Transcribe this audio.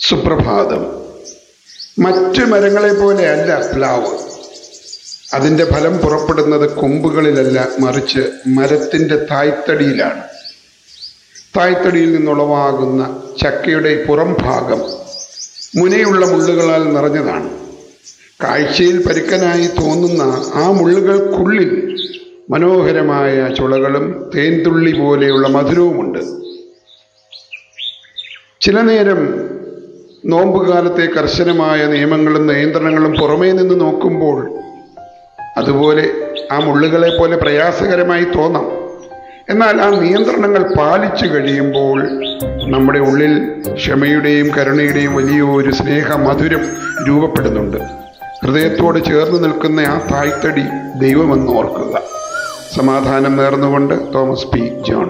സുപ്രഭാതം. മറ്റു മരങ്ങളെ പോലെയല്ല പ്ലാവ്. അതിൻ്റെ ഫലം പുറപ്പെടുന്നത് കൊമ്പുകളിലല്ല, മറിച്ച് മരത്തിൻ്റെ തായ്തടിയിലാണ്. തായ്തടിയിൽ നിന്നുളവാകുന്ന ചക്കയുടെ പുറം ഭാഗം മുനയുള്ള മുള്ളുകളാൽ നിറഞ്ഞതാണ്. കാഴ്ചയിൽ പരുക്കനായി തോന്നുന്ന ആ മുള്ളുകൾക്കുള്ളിൽ മനോഹരമായ ചുളകളും തേൻതുള്ളി പോലെയുള്ള മധുരവുമുണ്ട്. ചില നേരം നോമ്പുകാലത്തെ കർശനമായ നിയമങ്ങളും നിയന്ത്രണങ്ങളും പുറമേ നിന്ന് നോക്കുമ്പോൾ അതുപോലെ ആ മുള്ളുകളെ പോലെ പ്രയാസകരമായി തോന്നാം. എന്നാൽ ആ നിയന്ത്രണങ്ങൾ പാലിച്ചു കഴിയുമ്പോൾ നമ്മുടെ ഉള്ളിൽ ക്ഷമയുടെയും കരുണയുടെയും വലിയൊരു സ്നേഹമധുരം രൂപപ്പെടുന്നുണ്ട്. ഹൃദയത്തോട് ചേർന്ന് നിൽക്കുന്ന ആ തായ്തടി ദൈവമെന്ന് ഓർക്കുക. സമാധാനം നേർന്നുകൊണ്ട് തോമസ് പി ജോൺ.